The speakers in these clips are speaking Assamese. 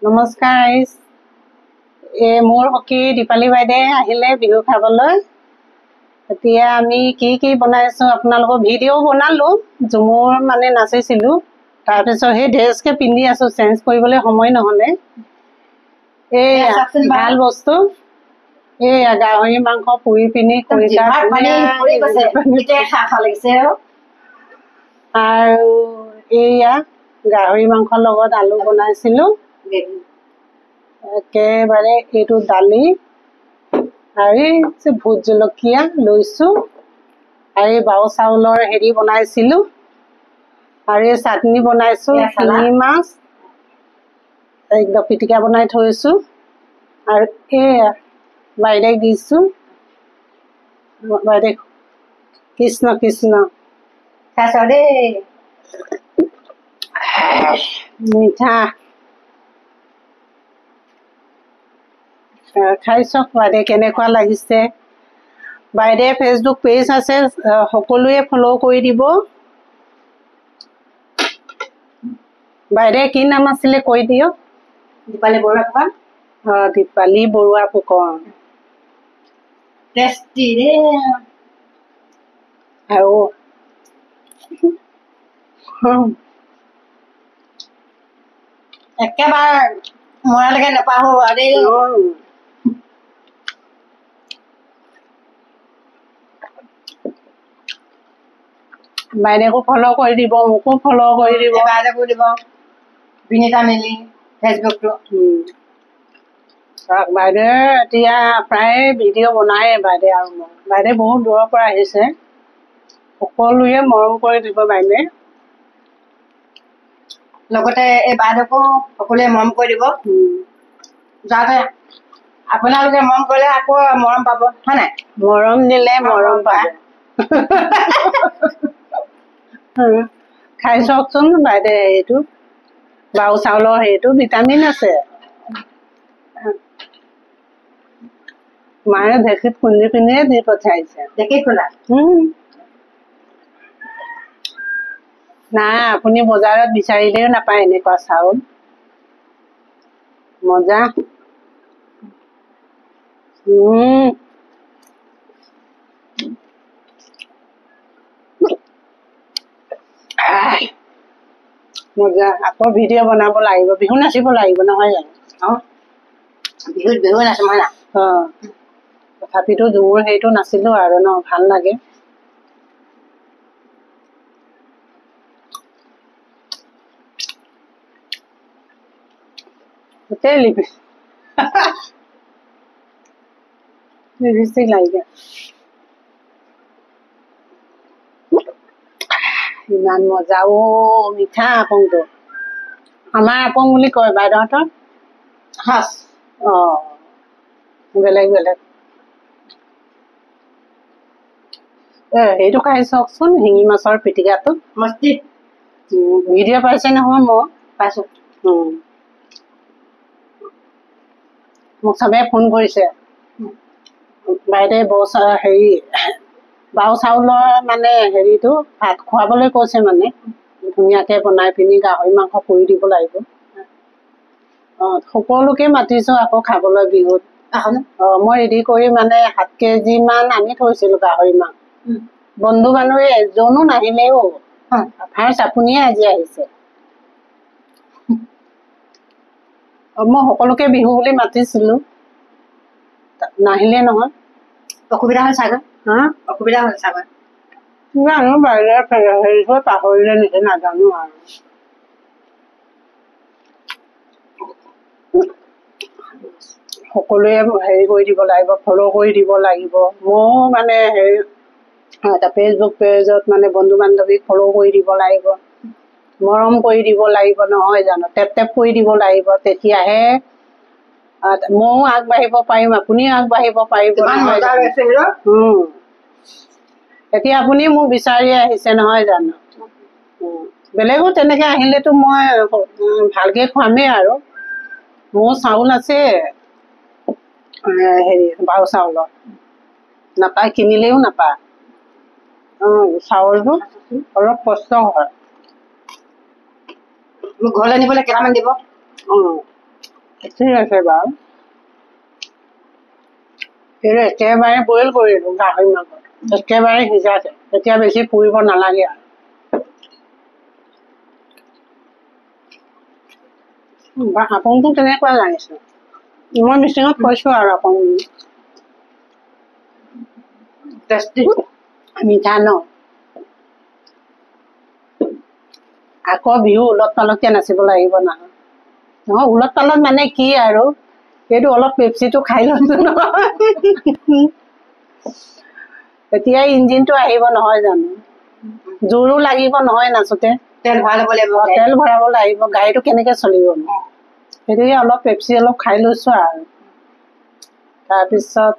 নমস্কাৰ। মোৰ সখী দীপালী বাইদে আহিলে বিহু খাবলৈ। এতিয়া আমি কি কি বনাইছো আপোনালোকৰ ভিডিঅ' বনালো, ঝুমুৰ মানে নাচিছিলো। তাৰপিছত সেই ড্ৰেছকে পিন্ধি আছো, চেঞ্জ কৰিবলৈ সময় নহলে। ভাল বস্তু এইয়া গাহৰি মাংস পুৰি পিনি খৰিকাত আৰু এইয়া গাহৰি মাংসৰ লগত আলু বনাইছিলো। একেবাৰে এইটো দালি আৰু ভোট জলকীয়া লৈছো আৰু বাও চাউলৰ হেৰি বনাইছিলো আৰু চাটনি বনাইছো, শিঙি মাছ একদম পিটিকা বনাই থৈছো আৰু এয়া বাইদেক দিছো। বাইদেউ কৃষ্ণ কৃষ্ণ মিঠা খাই চাওক বাইদেউ কেনেকুৱা লাগিছে। বাইদেউ ফেচবুক পেজ আছে, সকলোৱে ফ'ল' কৰি দিব। বাইদেউ কি নাম আছিলে কৈ দিয়ক। দীপালী বৰুৱা ফুকন। দীপালী বৰুৱা ফুকন। আৰু একেবাৰে মৰালৈকে নাপাহো আৰু বাইদেউকো ফ'ল' কৰি দিব, মোকো ফ'ল' কৰি দিব, বাইদেউকো দিব। বিনীতা মেলি ফেচবুকটো বাইদেউ এতিয়া প্ৰায় ভিডিঅ' বনায়ে বাইদেউ আৰু মই। বাইদেউ বহুত দূৰৰ পৰা আহিছে, সকলোৱে মৰম কৰি দিব বাইদেউ। লগতে এই বাইদেউকো সকলোৱে মৰম কৰি দিব, যাতে আপোনালোকে মৰম কৰিলে আকৌ মৰম পাব, হয় নাই? মৰম দিলে মৰম পাব। খাই চাওকচোন বাইদেউ, হেৰিটো বাও চাউলৰ হেৰিটো ভিটামিন আছে। মায়ে ঢেঁকীত খুন্দি পিনিয়ে দি পঠিয়াইছে। ঢেঁকীত খুন্দা? নাই, আপুনি বজাৰত বিচাৰিলেও নাপায় এনেকুৱা চাউল। মজা। মজা। আকৌ ভিডিঅ' বনাব লাগিব, বিহু নাচিব লাগিব নহয় জানো? বিহুত বিহু নাচিম হয় না? তথাপিতো ঝুমুৰ হেৰিটো নাচিলো আৰু ন, ভাল লাগে। গোটেই লিপষ্টিক লাগে। ইমান মজা মিঠা আপংটো। আমাৰ আপং বুলি কয় বাইদেউহঁতৰ। বেলেগ বেলেগ। সেইটো খাই চাওকচোন, শিঙি মাছৰ পিটিকাটো মস্তি। ভিডিঅ' পাইছে নহয়? মই পাইছো। মোক চবে ফোন কৰিছে, বাইদেউ হেৰি বাও চাউলৰ মানে হেৰিটো ভাত খুৱাবলৈ কৈছে, মানে ধুনীয়াকে বনাই পিনি গাহৰি মাংস পুৰি দিব লাগিব। সকলোকে মাতিছো আকৌ খাবলৈ বিহুত। মই ৰেডি কৰি মানে 7 কেজি মান আনি থৈছিলো গাহৰি মাংস। বন্ধু বান্ধৱী এজনো নাহিলেও, ফাৰ্ষ্ট আপুনিয়ে আজি আহিছে। মই সকলোকে বিহু বুলি মাতিছিলো, নাহিলে নহয়। অসুবিধা হ'ল চাগৈ। অসুবিধা হ'ল চাগৈ। জানো বাইদেউ হেৰি হৈ পাহৰিলে নেকি, নাজানো আৰু। সকলোৱে হেৰি কৰি দিব লাগিব, ফ'ল' কৰি দিব লাগিব। ময়ো মানে হেৰি ফেচবুক পেজত মানে বন্ধু বান্ধৱীক ফ'ল' কৰি দিব লাগিব, মৰম কৰি দিব লাগিব, নহয় জানো? টেপ টেপ কৰি দিব লাগিব, তেতিয়াহে ময়ো আগবাঢ়িব পাৰিম, আপুনিও আগবাঢ়িব পাৰিব। এতিয়া আপুনি মোক বিচাৰি আহিছে নহয় জানো? বেলেগো তেনেকে আহিলেতো মই ভালকে খুৱামেই আৰু। মোৰ চাউল আছে হেৰি বাও চাউলৰ, নাপায়, কিনিলেও নাপায়। চাউলটো অলপ কষ্ট হয়। মোক ঘৰলৈ নিবলৈ কেইটামান দিব? ঠিক আছে বাৰু এইটো একেবাৰে বইল কৰিলোঁ গাহৰি মাংস একেবাৰে সিজাইছে এতিয়া বেছি পুৰিব নালাগে আৰু আপংটো কেনেকুৱা লাগিছে মই মিচিঙত কৈছোঁ আৰু আপং টেষ্টি মিঠা ন আকৌ বিহু উলট পালতকে নাচিব লাগিব নহয় নহয় উলট পালট মানে কি আৰু সেইটো অলপ পেপচিটো খাই লৈছো নহয় এতিয়া ইঞ্জিনটো আহিব নহয় জানো জোৰো লাগিব নহয় নাচোতে তেল ভৰাব লাগিব গাড়ীটো কেনেকে চলিব সেইটোকে অলপ পেপচি অলপ খাই লৈছো আৰু তাৰপিছত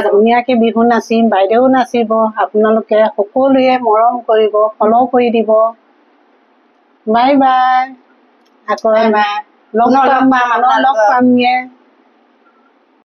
ধুনীয়াকে বিহু নাচিম বাইদেউ নাচিব আপোনালোকে সকলোৱে মৰম কৰিব ফল' কৰি দিব বাই বাই আকৌ লগ পামগে